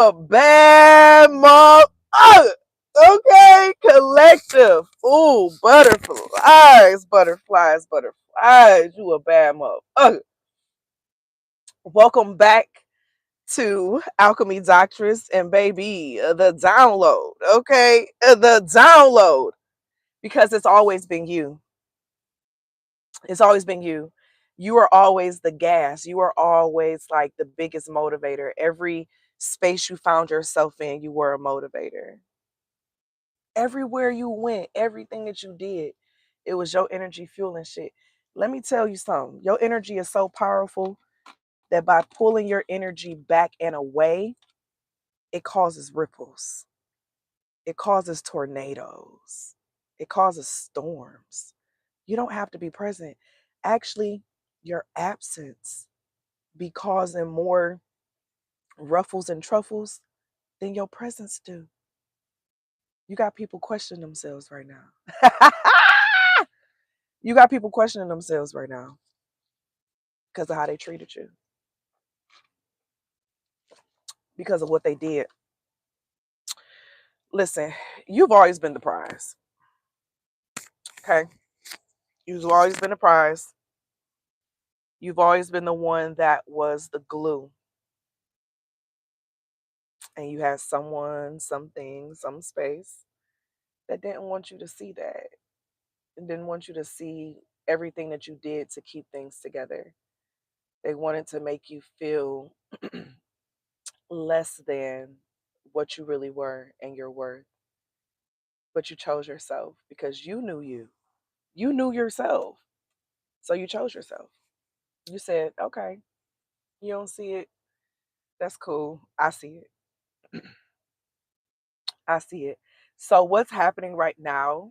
A bad mom. Okay, collective. Ooh, butterflies, butterflies, butterflies. You a bad mom. Welcome back to Alchemy Doctress and baby, the download. Okay, the download because it's always been you. It's always been you. You are always the gas. You are always like the biggest motivator. Every space you found yourself in, you were a motivator. Everywhere you went, everything that you did, it was your energy fueling shit. Let me tell you something. Your energy is so powerful that by pulling your energy back and away, it causes ripples. It causes tornadoes. It causes storms. You don't have to be present. Actually, your absence be causing more ruffles and truffles than your presence do. You got people questioning themselves right now. You got people questioning themselves right now because of how they treated you, because of what they did. Listen, you've always been the prize. Okay? You've always been the prize. You've always been the one that was the glue. And you had someone, something, some space that didn't want you to see that. And didn't want you to see everything that you did to keep things together. They wanted to make you feel less than what you really were and your worth. But you chose yourself because you knew you. You knew yourself. So you chose yourself. You said, okay, you don't see it. That's cool. I see it. I see it. So what's happening right now,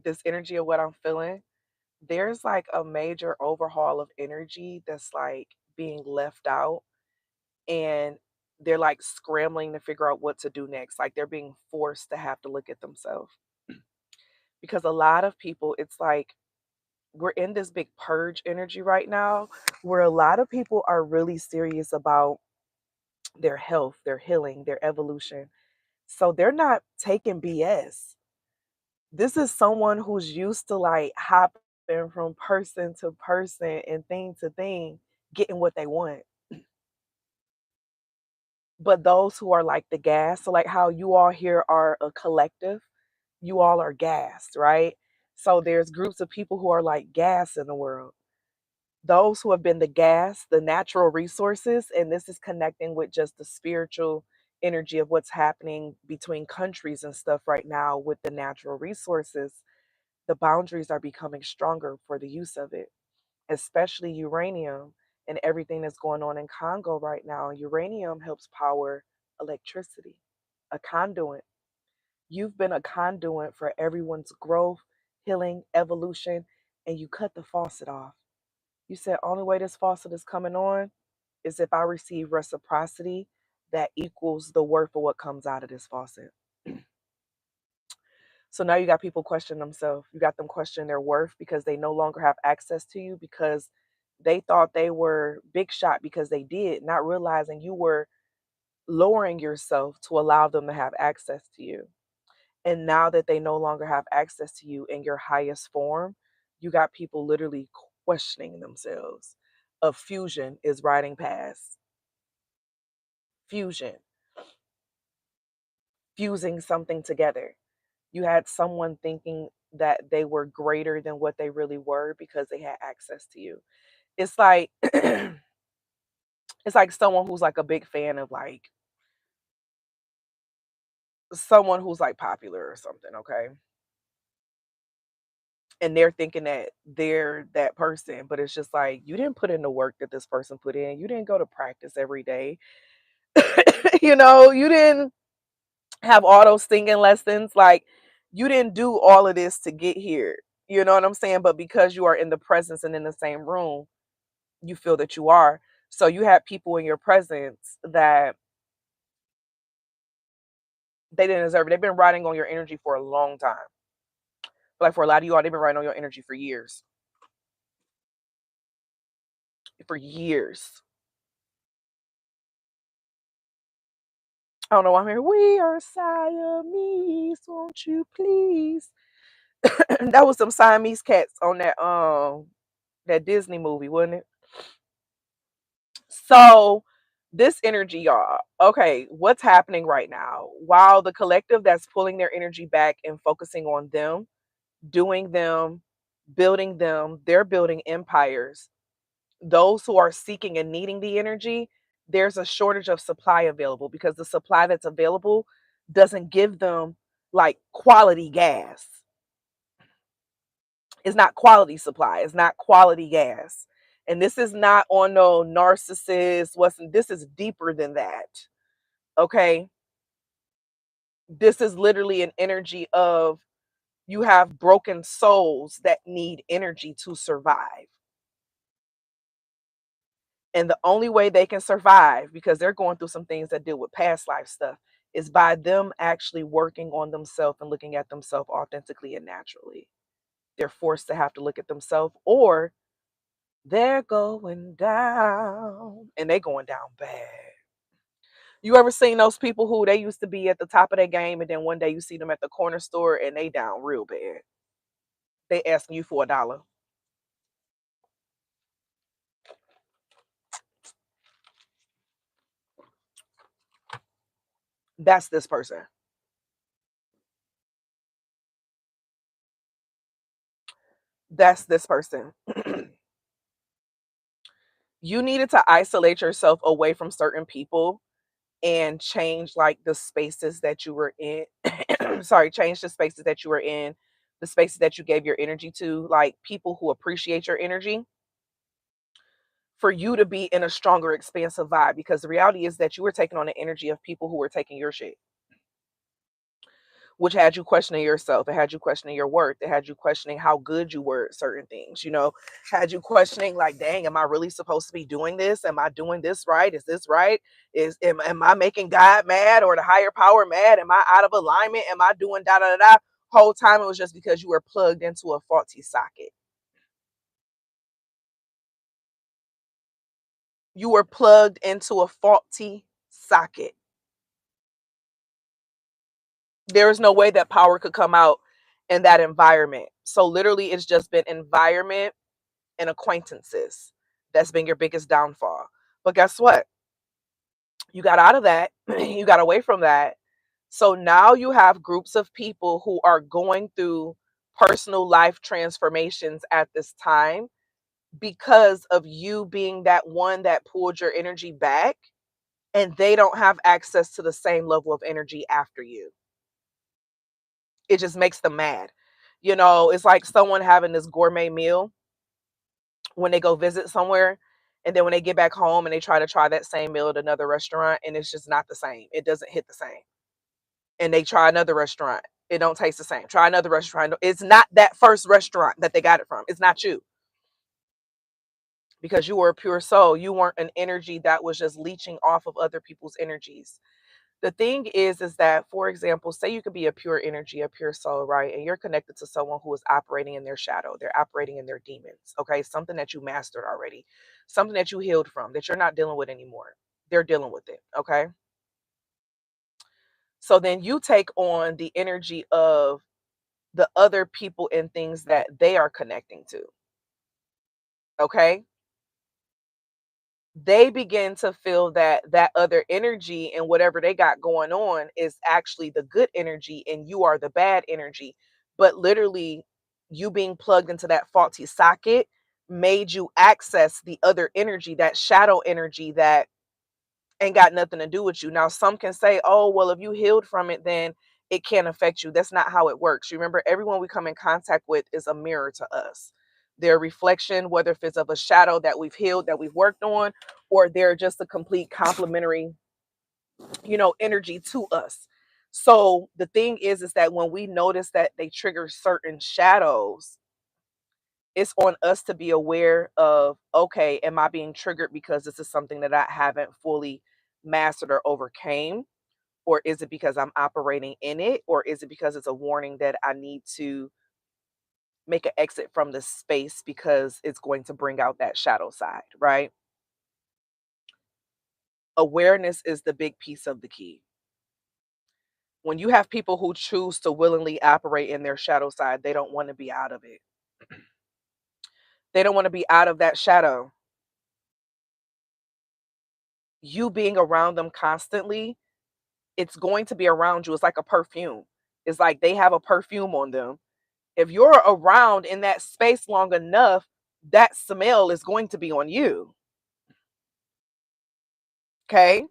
this energy of what I'm feeling, there's like a major overhaul of energy that's like being left out. And they're like scrambling to figure out what to do next. Like they're being forced to have to look at themselves. Because a lot of people, it's like we're in this big purge energy right now where a lot of people are really serious about their health, their healing, their evolution. So they're not taking BS. This is someone who's used to like hopping from person to person and thing to thing, getting what they want. But those who are like the gas, so like how you all here are a collective, you all are gas, right? So there's groups of people who are like gas in the world. Those who have been the gas, the natural resources, and this is connecting with just the spiritual energy of what's happening between countries and stuff right now with the natural resources. The boundaries are becoming stronger for the use of it, especially uranium and everything that's going on in Congo right now. Uranium helps power electricity, a conduit. You've been a conduit for everyone's growth, healing, evolution, and you cut the faucet off. You said only way this faucet is coming on is if I receive reciprocity that equals the worth of what comes out of this faucet. So now you got people question themselves. You got them question their worth because they no longer have access to you because they thought they were big shot because they did, not realizing you were lowering yourself to allow them to have access to you. And now that they no longer have access to you in your highest form, you got people literally questioning themselves. A fusion is riding past. Fusion, fusing something together. You had someone thinking that they were greater than what they really were because they had access to you. It's like it's like someone who's like a big fan of like someone who's like popular or something, okay? And they're thinking that they're that person, but it's just like you didn't put in the work that this person put in. You didn't go to practice every day. You didn't have all those singing lessons. Like you didn't do all of this to get here. You know what I'm saying? But because you are in the presence and in the same room, you feel that you are. So you have people in your presence that they didn't deserve it. They've been riding on your energy for a long time. Like for a lot of you all, they've been riding on your energy for years. For years. I don't know why I'm here. We are Siamese, won't you please? That was some Siamese cats on that Disney movie, wasn't it? So this energy, y'all. Okay, what's happening right now? While the collective that's pulling their energy back and focusing on them, doing them, building them, they're building empires. Those who are seeking and needing the energy, there's a shortage of supply available because the supply that's available doesn't give them like quality gas. It's not quality supply, it's not quality gas. And this is not on no narcissist, wasn't this is deeper than that. Okay. This is literally an energy of you have broken souls that need energy to survive. And the only way they can survive, because they're going through some things that deal with past life stuff, is by them actually working on themselves and looking at themselves authentically and naturally. They're forced to have to look at themselves, or they're going down, and they going down bad. You ever seen those people who they used to be at the top of their game, and then one day you see them at the corner store and they down real bad? They asking you for $1. That's this person. That's this person. You needed to isolate yourself away from certain people and change like the spaces that you were in. Sorry, change the spaces that you were in, the spaces that you gave your energy to, like people who appreciate your energy, for you to be in a stronger, expansive vibe. Because the reality is that you were taking on the energy of people who were taking your shit, which had you questioning yourself. It had you questioning your worth. It had you questioning how good you were at certain things, had you questioning like, dang, am I really supposed to be doing this? Am I doing this right? Is this right? Am I making God mad or the higher power mad? Am I out of alignment? Am I doing da da da da? Whole time it was just because you were plugged into a faulty socket. You were plugged into a faulty socket. There is no way that power could come out in that environment. So literally it's just been environment and acquaintances that's been your biggest downfall. But guess what? You got out of that. You got away from that. So now you have groups of people who are going through personal life transformations at this time because of you being that one that pulled your energy back, and they don't have access to the same level of energy after you. It just makes them mad. It's like someone having this gourmet meal when they go visit somewhere, and then when they get back home and they try that same meal at another restaurant, and it's just not the same. It doesn't hit the same. And they try another restaurant, it don't taste the same. Try another restaurant, it's not that first restaurant that they got it from. It's not you, because you were a pure soul. You weren't an energy that was just leeching off of other people's energies. The thing is that, for example, say you could be a pure energy, a pure soul, right? And you're connected to someone who is operating in their shadow. They're operating in their demons. Okay. Something that you mastered already, something that you healed from, that you're not dealing with anymore. They're dealing with it. Okay. So then you take on the energy of the other people and things that they are connecting to. Okay. They begin to feel that that other energy and whatever they got going on is actually the good energy and you are the bad energy. But literally, you being plugged into that faulty socket made you access the other energy, that shadow energy that ain't got nothing to do with you. Now, some can say, oh, well, if you healed from it, then it can't affect you. That's not how it works. Remember, everyone we come in contact with is a mirror to us. Their reflection, whether if it's of a shadow that we've healed, that we've worked on, or they're just a complete complementary, energy to us. So the thing is that when we notice that they trigger certain shadows, it's on us to be aware of, okay, am I being triggered because this is something that I haven't fully mastered or overcame? Or is it because I'm operating in it? Or is it because it's a warning that I need to make an exit from this space because it's going to bring out that shadow side, right? Awareness is the big piece of the key. When you have people who choose to willingly operate in their shadow side, they don't want to be out of it. They don't want to be out of that shadow. You being around them constantly, it's going to be around you. It's like a perfume. It's like they have a perfume on them. If you're around in that space long enough, that smell is going to be on you. Okay.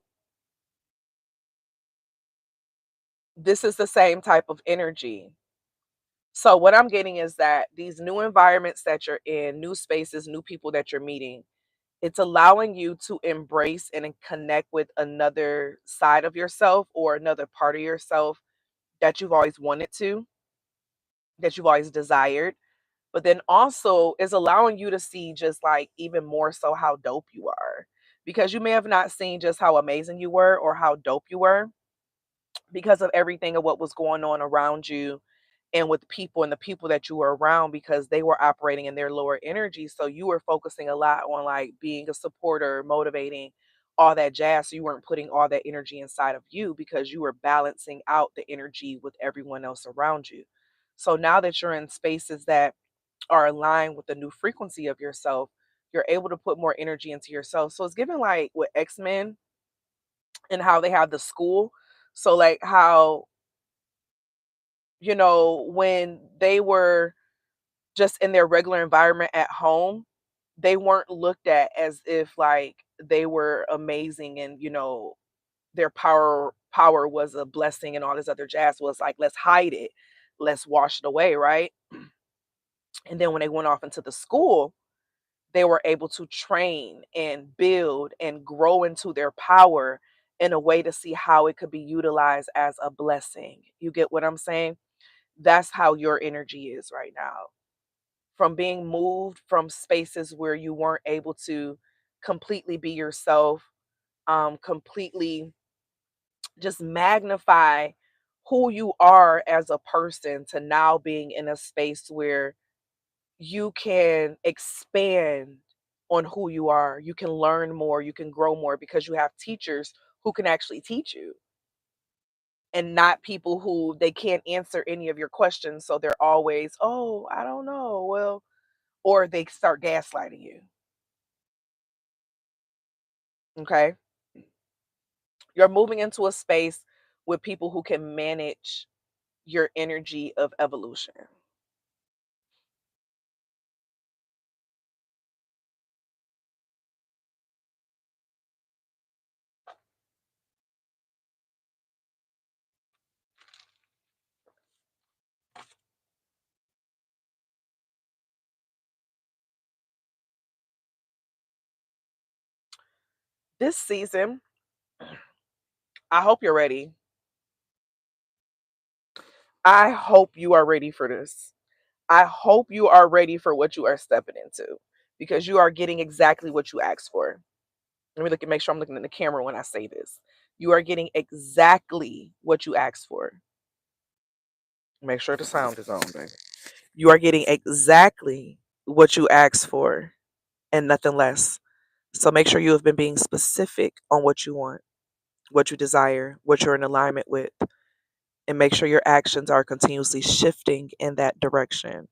This is the same type of energy. So, what I'm getting is that these new environments that you're in, new spaces, new people that you're meeting, it's allowing you to embrace and connect with another side of yourself or another part of yourself that you've always wanted to, that you've always desired. But then also is allowing you to see just like even more so how dope you are. Because you may have not seen just how amazing you were or how dope you were because of everything of what was going on around you and with people and the people that you were around because they were operating in their lower energy. So you were focusing a lot on like being a supporter, motivating, all that jazz. So you weren't putting all that energy inside of you because you were balancing out the energy with everyone else around you. So now that you're in spaces that are aligned with the new frequency of yourself, you're able to put more energy into yourself. So it's given like with X-Men and how they have the school. So like how, when they were just in their regular environment at home, they weren't looked at as if like they were amazing and their power was a blessing and all this other jazz was like let's hide it, let's wash it away, right? And then when they went off into the school, they were able to train and build and grow into their power in a way to see how it could be utilized as a blessing. You get what I'm saying? That's how your energy is right now. From being moved from spaces where you weren't able to completely be yourself, completely just magnify who you are as a person to now being in a space where you can expand on who you are. You can learn more, you can grow more because you have teachers who can actually teach you and not people who they can't answer any of your questions. So they're always, oh, I don't know. Well, or they start gaslighting you. Okay. You're moving into a space with people who can manage your energy of evolution. This season, I hope you're ready. I hope you are ready for this. I hope you are ready for what you are stepping into because you are getting exactly what you asked for. Let me look and make sure I'm looking at the camera when I say this. You are getting exactly what you asked for. Make sure the sound is on, baby. You are getting exactly what you asked for and nothing less. So make sure you have been being specific on what you want, what you desire, what you're in alignment with, and make sure your actions are continuously shifting in that direction.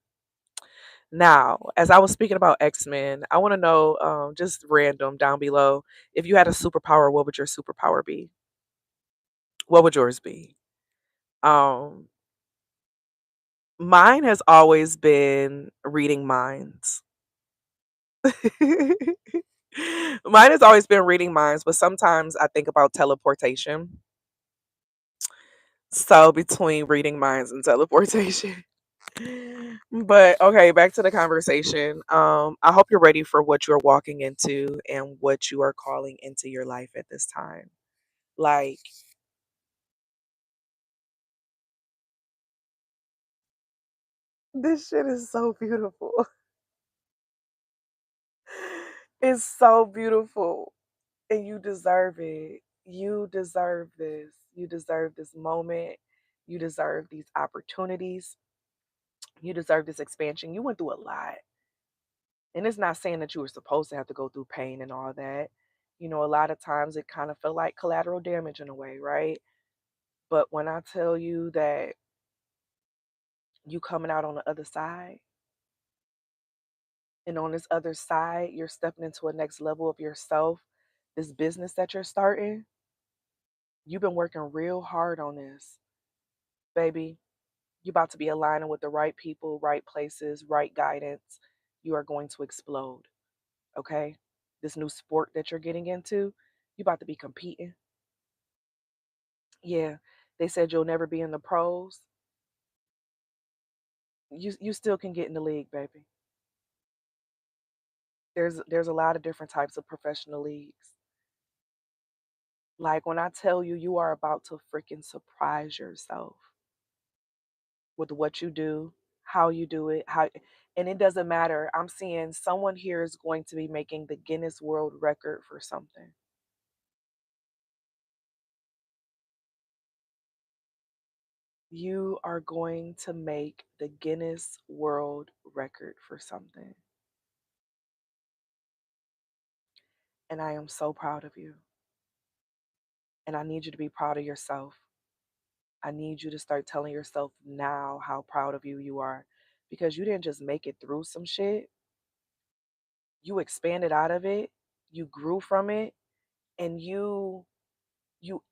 Now, as I was speaking about X-Men, I want to know, just random down below, if you had a superpower, what would your superpower be? What would yours be? Um, Mine has always been reading minds. Mine has always been reading minds, but sometimes I think about teleportation. So between reading minds and teleportation. But okay, back to the conversation. I hope you're ready for what you're walking into and what you are calling into your life at this time. Like, this shit is so beautiful. It's so beautiful. And you deserve it. You deserve this. You deserve this moment. You deserve these opportunities. You deserve this expansion. You went through a lot. And it's not saying that you were supposed to have to go through pain and all that. A lot of times it kind of felt like collateral damage in a way, right? But when I tell you that you coming out on the other side, and on this other side, you're stepping into a next level of yourself, this business that you're starting, you've been working real hard on this, baby. You're about to be aligning with the right people, right places, right guidance. You are going to explode. Okay? This new sport that you're getting into, you're about to be competing. Yeah. They said you'll never be in the pros. You still can get in the league, baby. There's a lot of different types of professional leagues. Like when I tell you you are about to freaking surprise yourself with what you do, how you do it, how and it doesn't matter. I'm seeing someone here is going to be making the Guinness World Record for something. You are going to make the Guinness World Record for something. And I am so proud of you. And I need you to be proud of yourself. I need you to start telling yourself now how proud of you are because you didn't just make it through some shit. You expanded out of it, you grew from it, and you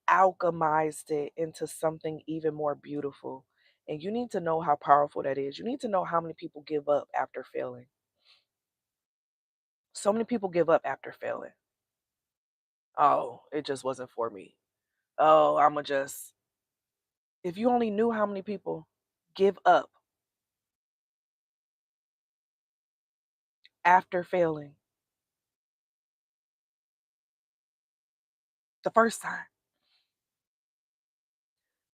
alchemized it into something even more beautiful. And you need to know how powerful that is. You need to know how many people give up after failing. So many people give up after failing. Oh, it just wasn't for me. Oh, I'ma just if you only knew how many people give up after failing the first time,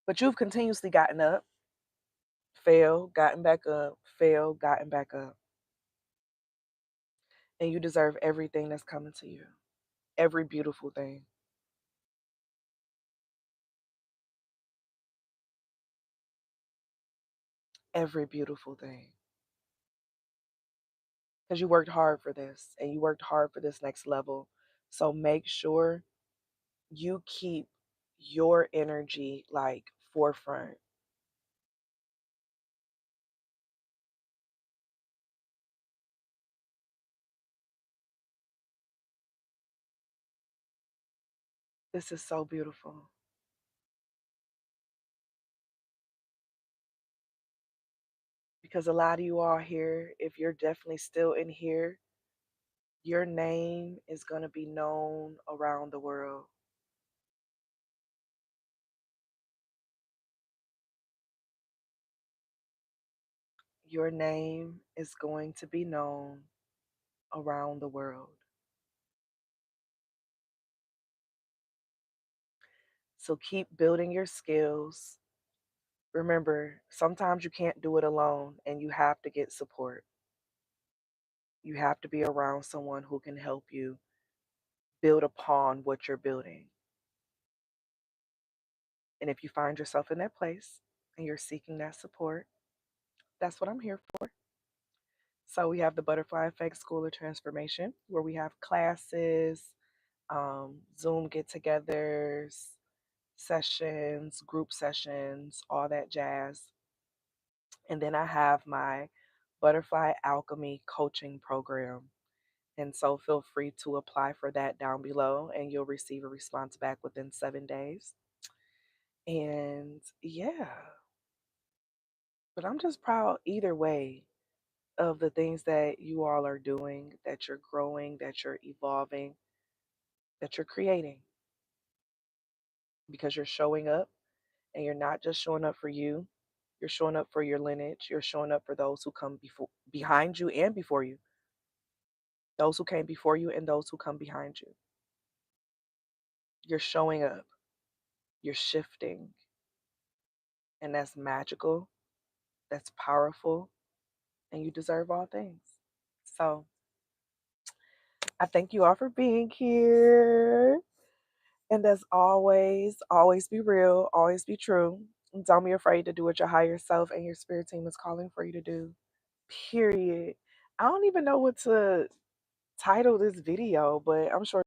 but you've continuously gotten up, failed, gotten back up, failed, gotten back up, and you deserve everything that's coming to you. Every beautiful thing. Every beautiful thing. Because you worked hard for this and you worked hard for this next level. So make sure you keep your energy like forefront. This is so beautiful because a lot of you all here, if you're definitely still in here, your name is going to be known around the world. Your name is going to be known around the world. So keep building your skills. Remember, sometimes you can't do it alone and you have to get support. You have to be around someone who can help you build upon what you're building. And if you find yourself in that place and you're seeking that support, that's what I'm here for. So we have the Butterfly Effect School of Transformation, where we have classes, Zoom get-togethers, sessions, group sessions, all that jazz. And then I have my Butterfly Alchemy coaching program. And so feel free to apply for that down below and you'll receive a response back within 7 days. And yeah, but I'm just proud either way of the things that you all are doing, that you're growing, that you're evolving, that you're creating because you're showing up and you're not just showing up for you. You're showing up for your lineage. You're showing up for those who come before, behind you and before you, those who came before you and those who come behind you. You're showing up. You're shifting. And that's magical. That's powerful. And you deserve all things. So I thank you all for being here. And as always, always be real, always be true. And don't be afraid to do what your higher self and your spirit team is calling for you to do. Period. I don't even know what to title this video, but I'm sure